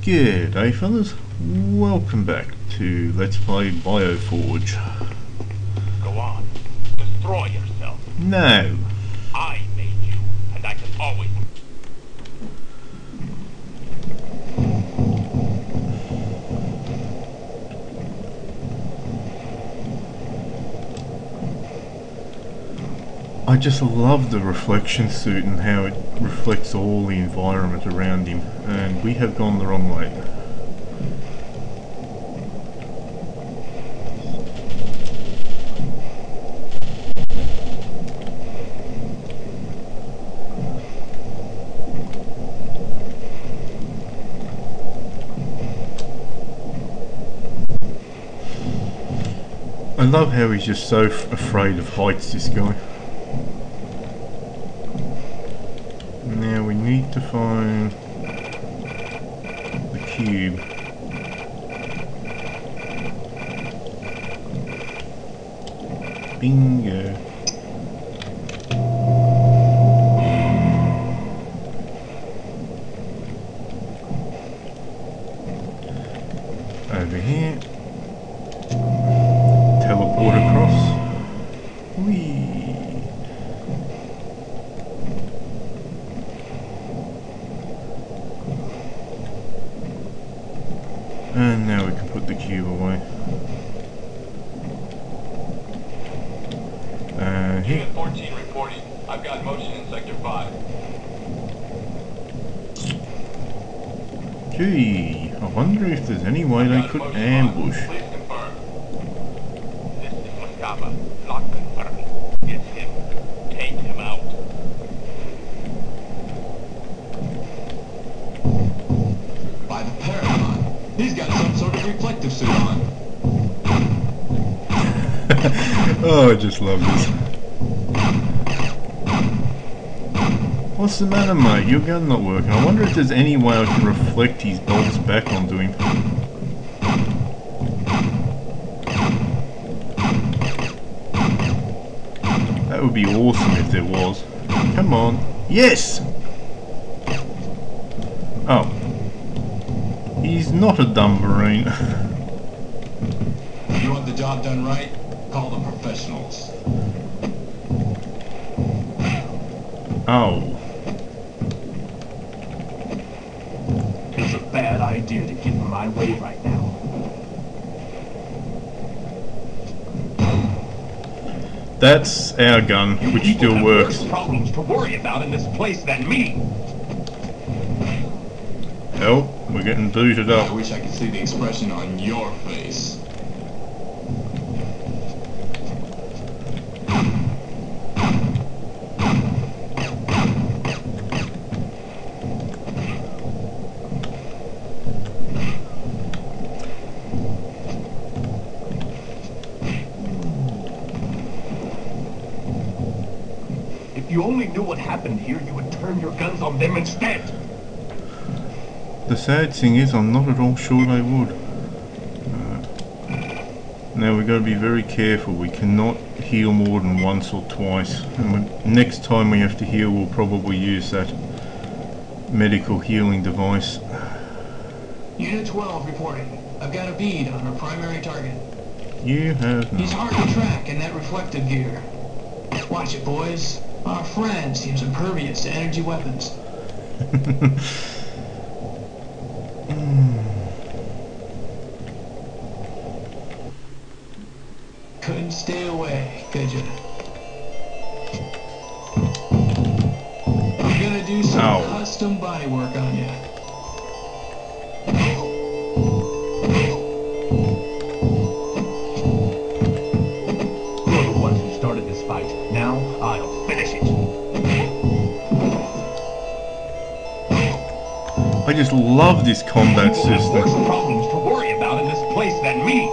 G'day fellas, welcome back to Let's Play Bioforge. Go on, destroy yourself. No. I made you, and I can always... I just love the reflection suit and how it reflects all the environment around him, and we have gone the wrong way. I love how he's just so afraid of heights, this guy. Now we need to find the cube. Bingo. Over here. Teleport across. Whee! And now we can put the cube away. Here. Unit 14 reporting. I've got motion in Sector 5. Gee, I wonder if there's any way they could ambush. Please confirm. This is Mustafa. Not confirmed. It's him. Take him out. By the Paragon, he's got some sort of reflective suit on. Oh, I just love this. What's the matter, mate? Your gun not working. I wonder if there's any way I can reflect his bolts back onto him. That would be awesome if there was. Come on. Yes! Oh. He's not a dumb marine. You want the job done right? Call the professionals. Oh. It's a bad idea to get in my way right now. That's our gun, which still works. Worse problems to worry about in this place than me. Help, we're getting booted I up. wish I could see the expression on your face. If you only knew what happened here, you would turn your guns on them instead. The sad thing is, I'm not at all sure they would. Now we've got to be very careful. We cannot heal more than once or twice. And next time we have to heal, we'll probably use that medical healing device. Unit 12 reporting. I've got a bead on our primary target. You have He's not. hard to track in that reflective gear. Watch it, boys. Our friend seems impervious to energy weapons. Couldn't stay away, could you? I'm gonna do some Ow. custom body work on you. You're the ones who started this fight. Now, I'll finish it. I just love this combat People have worse system. problems to worry about in this place than me.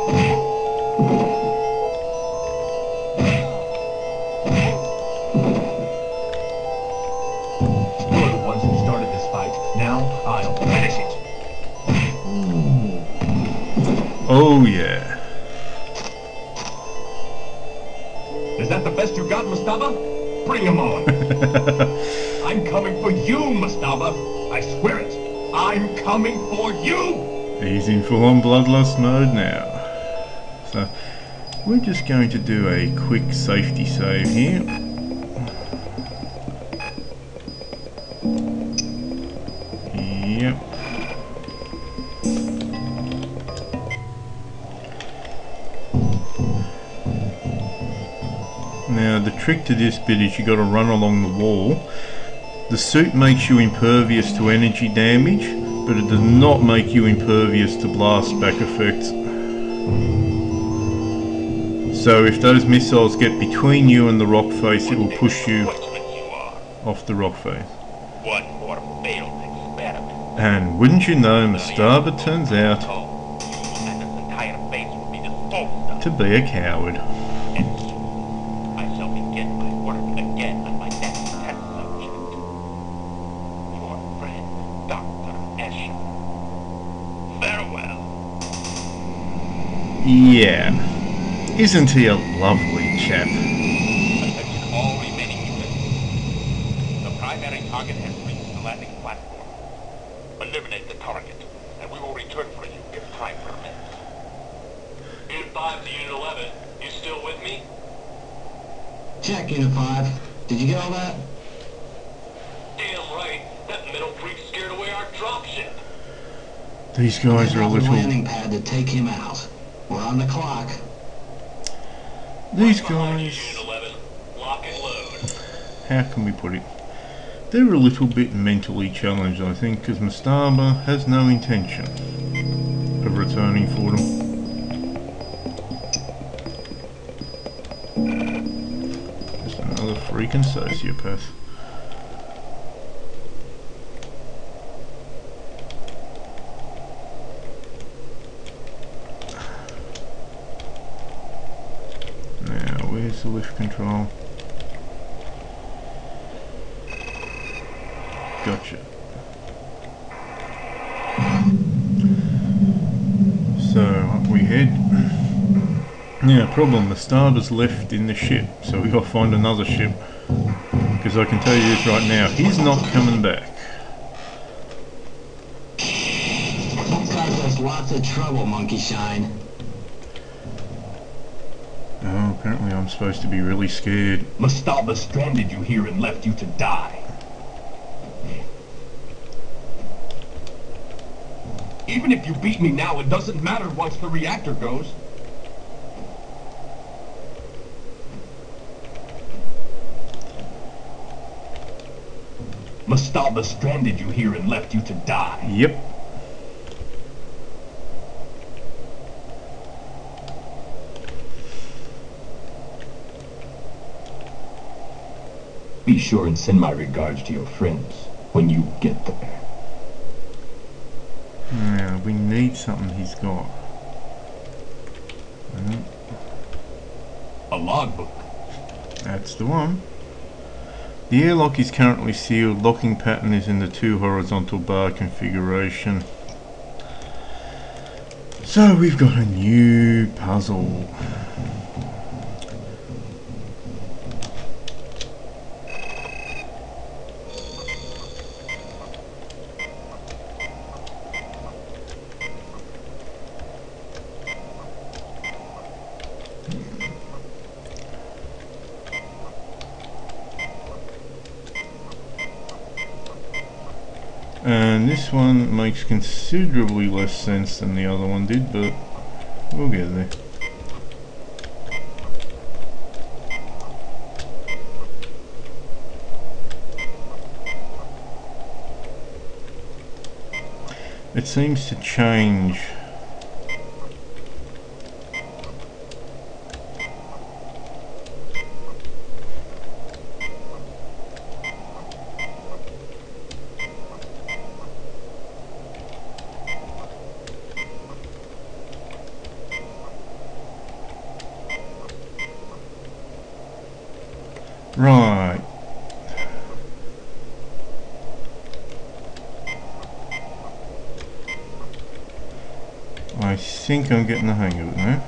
You're the ones who started this fight. Now, I'll finish it. Oh yeah. Is that the best you got, Mustafa? Bring him on. I'm coming for you, Mustafa. I swear it. I'm coming for you! He's in full-on bloodlust mode now. So we're just going to do a quick safety save here. Yep. Now the trick to this bit is you got to run along the wall. The suit makes you impervious to energy damage, but it does not make you impervious to blast back effects. So if those missiles get between you and the rock face, it will push you off the rock face. One more failed experiment. And wouldn't you know, Mastaba turns out And this entire base will be disposed of. to be a coward. And soon, I shall begin my work again on my next test subject. Your friend, Dr. Escher. Farewell. Yeah. Isn't he a lovely chap? Attention all remaining units. The primary target has reached the landing platform. Eliminate the target, and we will return for you if time permits. Unit 5 to Unit 11, you still with me? Check, Unit 5. Did you get all that? Damn right, that metal freak scared away our dropship. These guys are a Head out the little... landing pad to take him out. We're on the clock. These Behind you, guys... Unit 11, lock and load. How can we put it? They're a little bit mentally challenged, I think, because Mastaba has no intention of returning for them. Just another freaking sociopath. Now, where's the lift control? Gotcha. So, up we head. Now, problem, Mastaba's left in the ship, so we gotta find another ship. Because I can tell you this right now, he's not coming back. Caused us lots of trouble, Monkey Shine. Oh, apparently I'm supposed to be really scared. Mastaba stranded you here and left you to die. Even if you beat me now, it doesn't matter once the reactor goes. Mastaba stranded you here and left you to die. Yep. Be sure and send my regards to your friends when you get there. Now, we need something he's got. A logbook. That's the one. The airlock is currently sealed. Locking pattern is in the 2 horizontal bar configuration. So we've got a new puzzle. And this one makes considerably less sense than the other one did, but we'll get there. It seems to change. Right. I think I'm getting the hang of it now.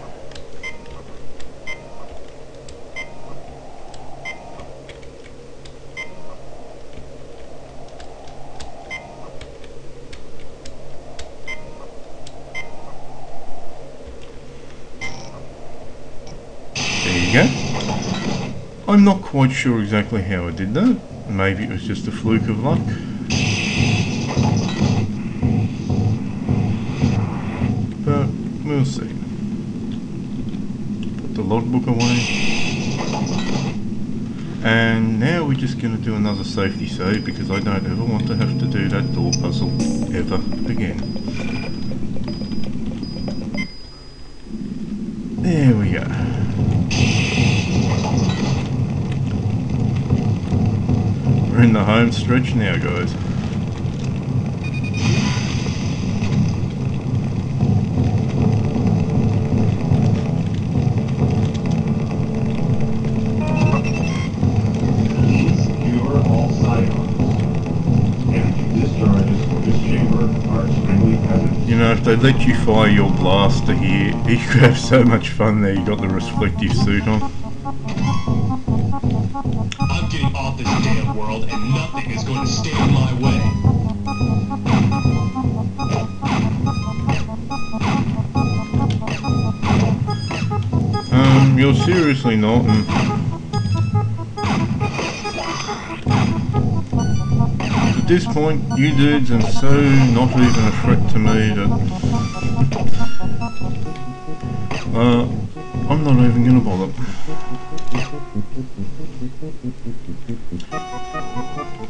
you go. I'm not quite sure exactly how I did that. Maybe it was just a fluke of luck. But we'll see. Put the logbook away. And now we're just going to do another safety save because I don't ever want to have to do that door puzzle ever again. There we go. We're in the home stretch now, guys. You know, if they let you fire your blaster here, you could have so much fun there. You got the reflective suit on. I'm getting off this damn world and nothing is going to stand in my way. You're seriously not. At this point, you dudes are so not even a threat to me that I'm not even gonna bother.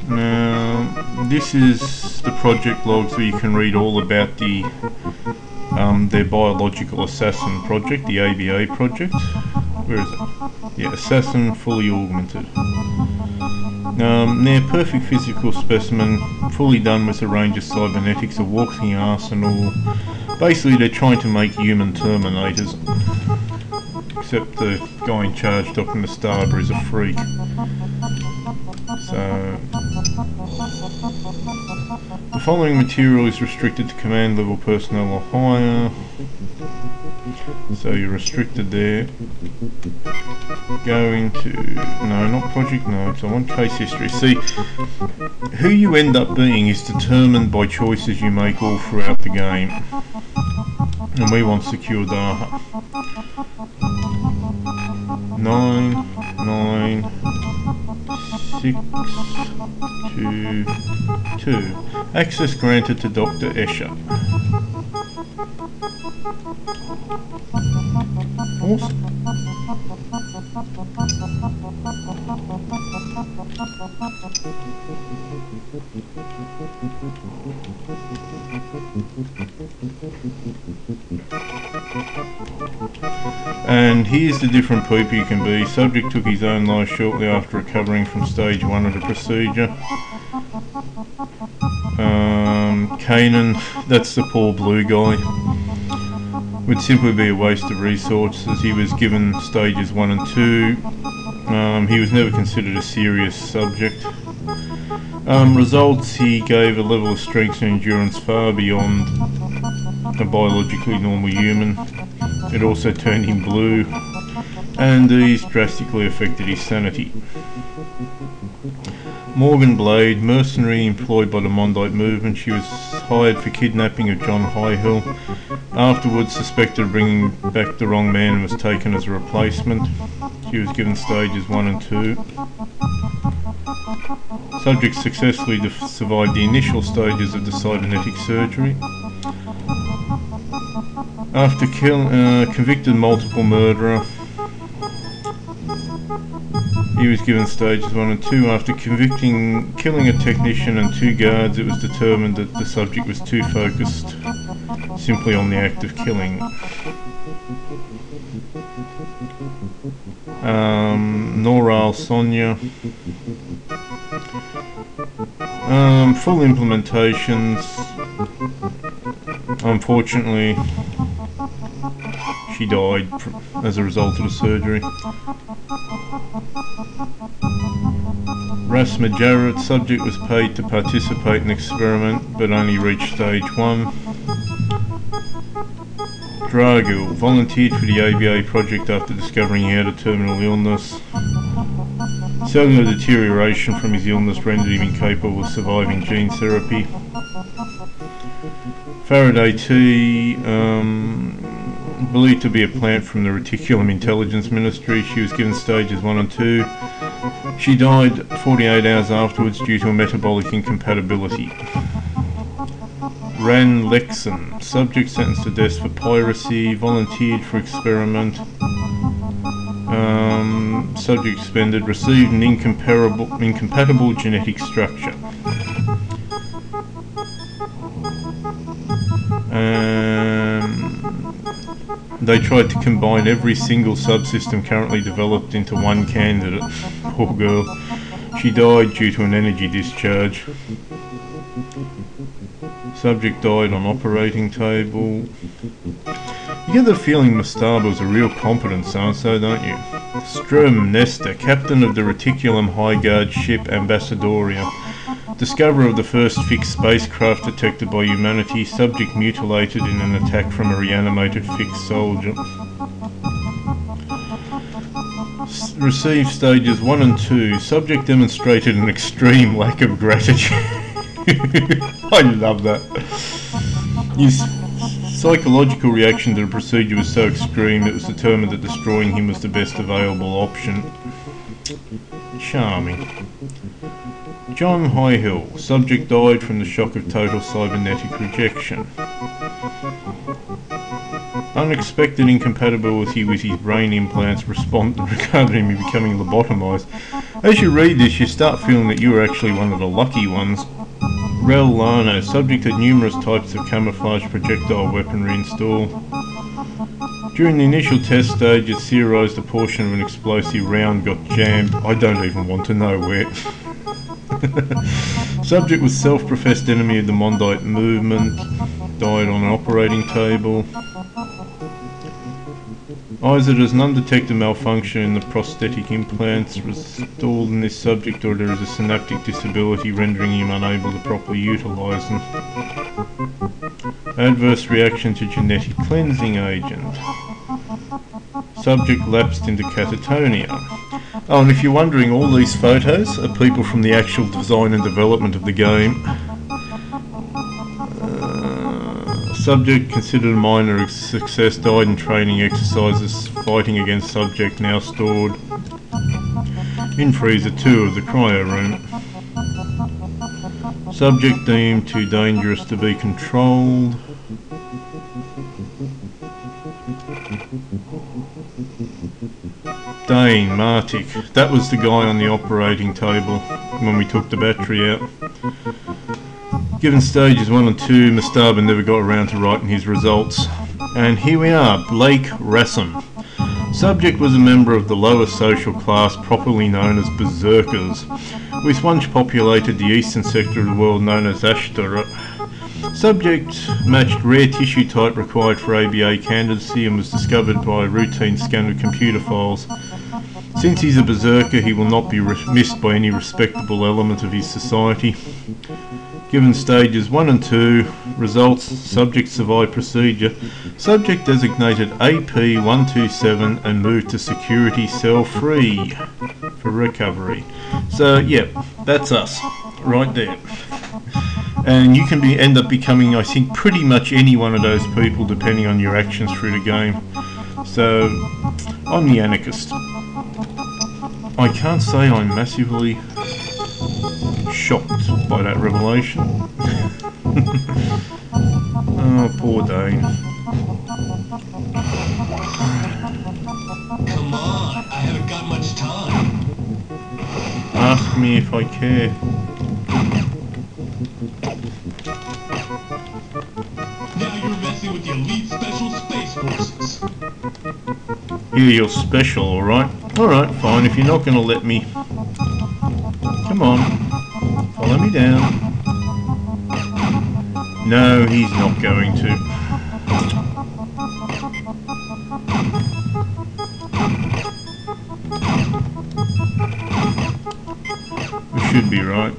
Now, this is the project logs where you can read all about the their biological assassin project, the ABA project. Where is it? Yeah, assassin fully augmented. Their perfect physical specimen, fully done with a range of cybernetics, a walking arsenal. Basically, they're trying to make human Terminators. Except the guy in charge, Dr. Nastaba, is a freak. So, the following material is restricted to command level personnel or higher. So you're restricted there. Go into, no, not project notes, I want case history. See, who you end up being is determined by choices you make all throughout the game. And we want secure data. 9, 9, 6, 2, 2. Access granted to Dr. Escher. Awesome. And here's the different people you can be. Subject took his own life shortly after recovering from stage 1 of the procedure. Kanan, that's the poor blue guy. Would simply be a waste of resources. He was given stages 1 and 2. He was never considered a serious subject. Results, he gave a level of strength and endurance far beyond a biologically normal human. It also turned him blue, and these drastically affected his sanity. Morgan Blade, mercenary employed by the Mondite movement. She was hired for kidnapping of John Highhill. Afterwards suspected of bringing back the wrong man and was taken as a replacement. She was given stages 1 and 2. Subject successfully survived the initial stages of the cybernetic surgery. After convicted multiple murderer, he was given stages 1 and 2. After killing a technician and 2 guards, it was determined that the subject was too focused simply on the act of killing. Noral Sonia. Full implementations. Unfortunately, she died as a result of the surgery. Rasma Jarrett, subject was paid to participate in the experiment but only reached stage 1. Dragul volunteered for the ABA project after discovering he had a terminal illness. Cellular deterioration from his illness rendered him incapable of surviving gene therapy. Faraday T, Believed to be a plant from the Reticulum Intelligence Ministry. She was given stages 1 and 2. She died 48 hours afterwards due to a metabolic incompatibility. Ran Lexon. Subject sentenced to death for piracy. Volunteered for experiment. Subject suspended. Received an incompatible genetic structure. They tried to combine every single subsystem currently developed into one candidate. Poor girl. She died due to an energy discharge. Subject died on operating table. You get the feeling Mastaba was a real competent so-and-so, don't you? Strum Nesta, captain of the Reticulum High Guard ship Ambassadoria. Discoverer of the first fixed spacecraft detected by humanity. Subject mutilated in an attack from a reanimated fixed soldier. Received stages 1 and 2. Subject demonstrated an extreme lack of gratitude. I love that. His psychological reaction to the procedure was so extreme it was determined that destroying him was the best available option. Charming. John Highhill. Subject died from the shock of total cybernetic rejection. Unexpected incompatibility with his brain implants regarded him becoming lobotomized. As you read this, you start feeling that you were actually one of the lucky ones. Rel Lano. Subject had numerous types of camouflage projectile weaponry installed. During the initial test stage, it theorised a portion of an explosive round got jammed. I don't even want to know where. Subject was self-professed enemy of the Mondite movement. Died on an operating table. Either there's an undetected malfunction in the prosthetic implants installed in this subject, or there is a synaptic disability rendering him unable to properly utilise them. Adverse reaction to genetic cleansing agent. Subject lapsed into catatonia. Oh, and if you're wondering, all these photos are people from the actual design and development of the game. Subject considered a minor success, died in training exercises. Fighting against subject now stored in freezer 2 of the cryo room. Subject deemed too dangerous to be controlled. Dane Martic. That was the guy on the operating table when we took the battery out. Given stages 1 and 2, Mastaba never got around to writing his results. And here we are, Blake Rassam. Subject was a member of the lower social class, properly known as Berserkers, which once populated the eastern sector of the world known as Ashtara. Subject matched rare tissue type required for ABA candidacy and was discovered by a routine scan of computer files. Since he's a berserker, he will not be missed by any respectable element of his society. Given stages 1 and 2, results, subject survived procedure, subject designated AP127 and moved to security cell 3 for recovery. So, yeah, that's us, right there. And you can end up becoming, I think, pretty much any one of those people depending on your actions through the game. So, I'm the anarchist. I can't say I'm massively shocked by that revelation. Oh, poor Dane. Come on, I haven't got much time. Ask me if I care. Now you're messing with the elite special space forces. Yeah, you're special, alright? Alright, fine, if you're not going to let me... Come on. Follow me down. No, he's not going to. We should be right.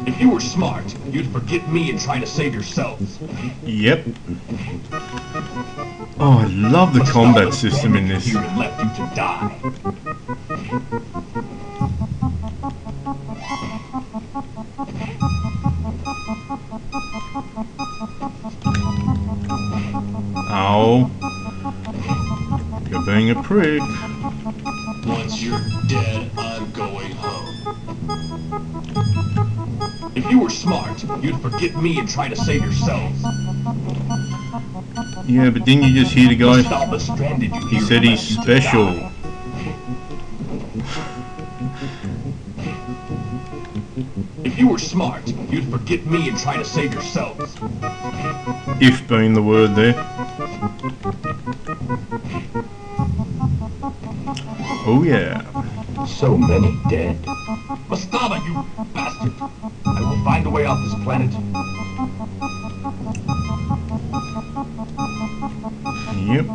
If you were smart, you'd forget me and try to save yourselves. Yep. Oh, I love the combat system in this. Here and left you to die. prick. Once you're dead, I'm going home. If you were smart, you'd forget me and try to save yourself. Yeah, but didn't you just hear the guy? Stop us stranded, you He hear? said he's special. If you were smart, you'd forget me and try to save yourself. If being the word there. Oh yeah. So many dead. Mastaba, you bastard! I will find a way off this planet. Yep.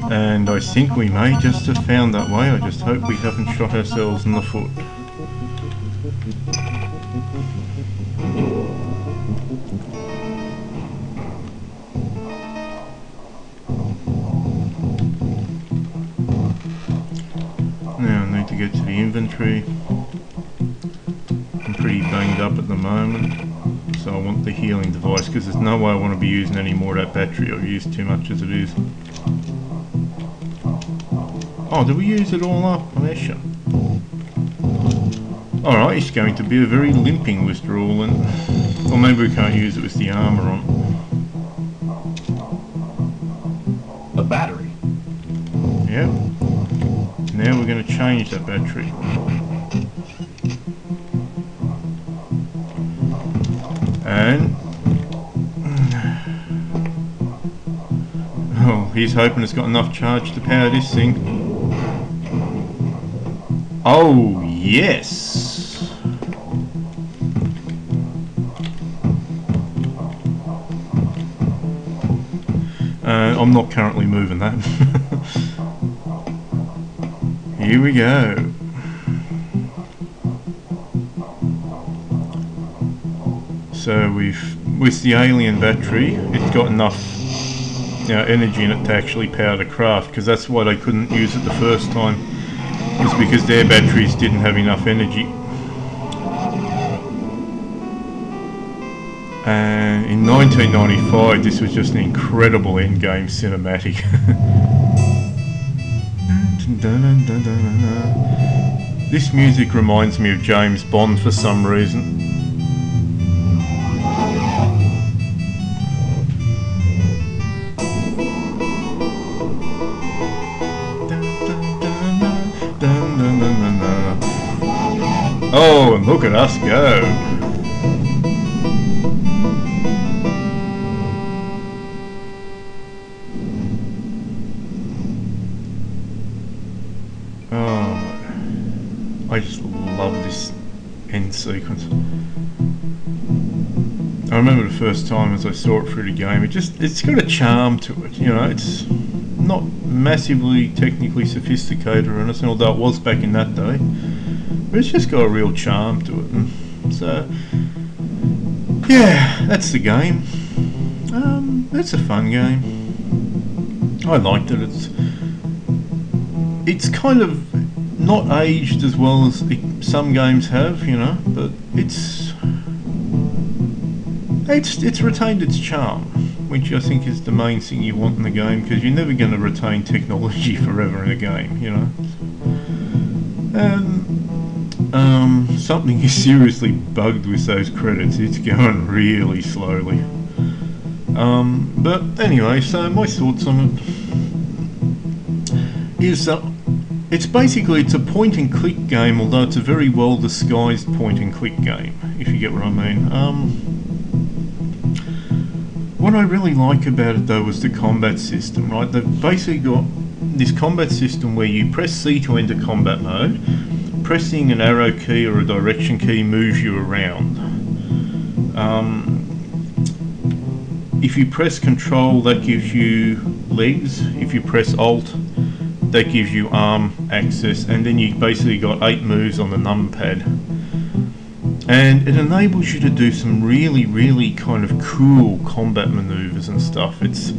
And I think we may just have found that way. I just hope we haven't shot ourselves in the foot. Now I need to get to the inventory. I'm pretty banged up at the moment, so I want the healing device because there's no way I want to be using any more of that battery. I've used too much as it is. Oh, did we use it all up? Esha. Alright, it's going to be a very limping withdrawal, and or maybe we can't use it with the armour on. A battery. Yep. Now we're going to change that battery. And oh, he's hoping it's got enough charge to power this thing. Oh, yes! I'm not currently moving that. Here we go. So with the alien battery, it's got enough energy in it to actually power the craft, because that's why they couldn't use it the first time. Was because their batteries didn't have enough energy. And in 1995, this was just an incredible endgame cinematic. This music reminds me of James Bond for some reason. Oh, and look at us go! Oh, I just love this end sequence. I remember the first time as I saw it through the game, it's got a charm to it, you know, it's not massively technically sophisticated or anything, although it was back in that day. But it's just got a real charm to it, and so yeah, that's the game. It's a fun game. I liked it. It's kind of not aged as well as some games have, you know, but it's retained its charm, which I think is the main thing you want in the game, because you're never going to retain technology forever in a game, you know. Something is seriously bugged with those credits. It's going really slowly. But anyway, so my thoughts on it is it's a point and click game, although it's a very well disguised point and click game, if you get what I mean. What I really like about it though was the combat system, right? They've basically got this combat system where you press C to enter combat mode. Pressing an arrow key or a direction key moves you around. If you press control, that gives you legs. If you press alt, that gives you arm access, and then you basically got 8 moves on the numpad. And it enables you to do some really, really kind of cool combat maneuvers and stuff. It's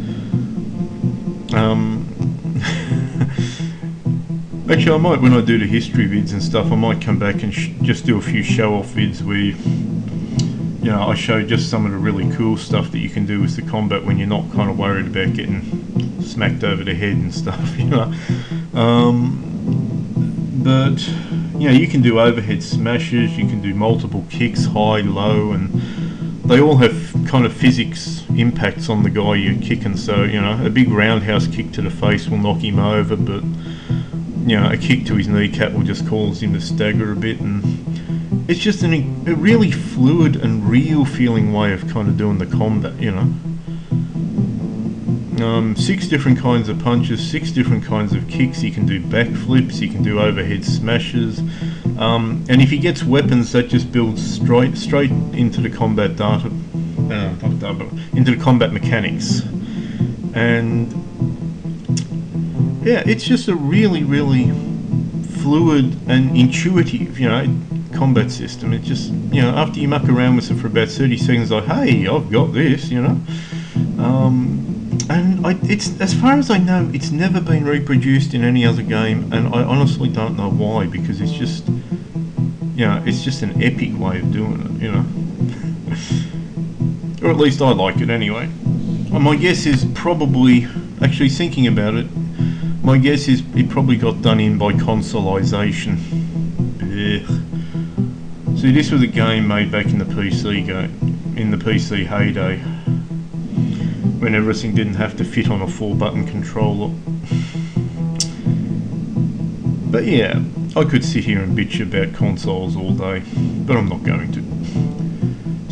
actually, I might, when I do the history vids and stuff, I might come back and just do a few show-off vids where you know, I showed just some of the really cool stuff that you can do with the combat when you're not kind of worried about getting smacked over the head and stuff, you know. But you know, you can do overhead smashes, you can do multiple kicks, high, low, and they all have kind of physics impacts on the guy you're kicking. So, you know, a big roundhouse kick to the face will knock him over, but you know, a kick to his kneecap will just cause him to stagger a bit. And it's just a really fluid and real feeling way of kind of doing the combat, you know. 6 different kinds of punches, 6 different kinds of kicks. You can do backflips, you can do overhead smashes, and if he gets weapons, that just builds straight into the combat into the combat mechanics. And yeah, it's just a really, really fluid and intuitive, you know, combat system. It just, you know, after you muck around with it for about 30 seconds, like, hey, I've got this, you know. And it's, as far as I know, it's never been reproduced in any other game, and I honestly don't know why, because it's just, you know, it's just an epic way of doing it, you know. Or at least I like it anyway. Well, my guess is probably, actually thinking about it, my guess is it probably got done in by consoleization. Ugh. See, this was a game made back in the PC heyday, when everything didn't have to fit on a 4-button controller. But yeah, I could sit here and bitch about consoles all day, but I'm not going to.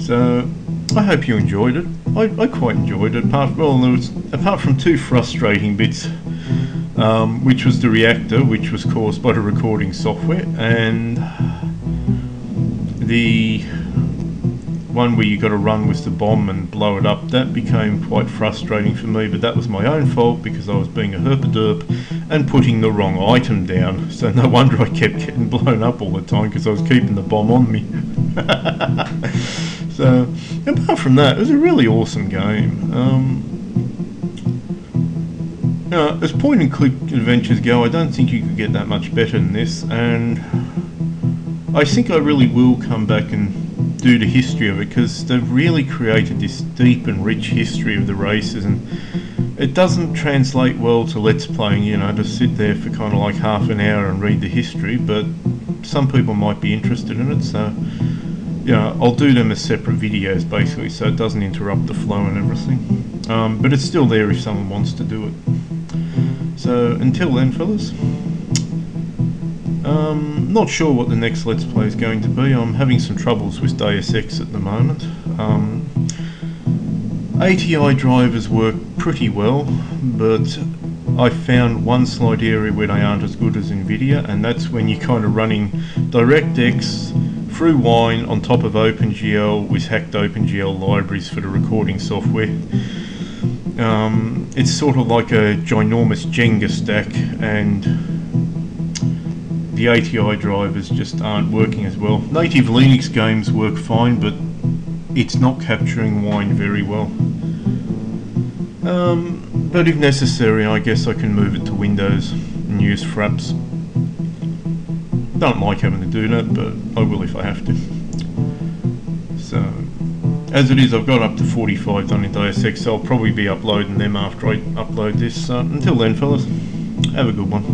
So, I hope you enjoyed it. I quite enjoyed it, apart from 2 frustrating bits, which was the reactor, which was caused by the recording software, and the one where you got to run with the bomb and blow it up. That became quite frustrating for me, but that was my own fault because I was being a herpaderp and putting the wrong item down. So no wonder I kept getting blown up all the time, because I was keeping the bomb on me. So apart from that, it was a really awesome game. You know, as point and click adventures go, I don't think you could get that much better than this, and I think I really will come back and do the history of it, because they've really created this deep and rich history of the races, and it doesn't translate well to Let's Playing, you know, to sit there for kind of like half an hour and read the history, but some people might be interested in it, so, you know, I'll do them as separate videos basically, so it doesn't interrupt the flow and everything, but it's still there if someone wants to do it. So until then, fellas, not sure what the next Let's Play is going to be. I'm having some troubles with Deus Ex at the moment. ATI drivers work pretty well, but I found one slight area where they aren't as good as NVIDIA, and that's when you're kind of running DirectX through Wine on top of OpenGL with hacked OpenGL libraries for the recording software. It's sort of like a ginormous Jenga stack, and the ATI drivers just aren't working as well. Native Linux games work fine, but it's not capturing Wine very well. But if necessary, I guess I can move it to Windows and use Fraps. Don't like having to do that, but I will if I have to. So, as it is, I've got up to 45 done in Deus Ex, so I'll probably be uploading them after I upload this. Until then, fellas, have a good one.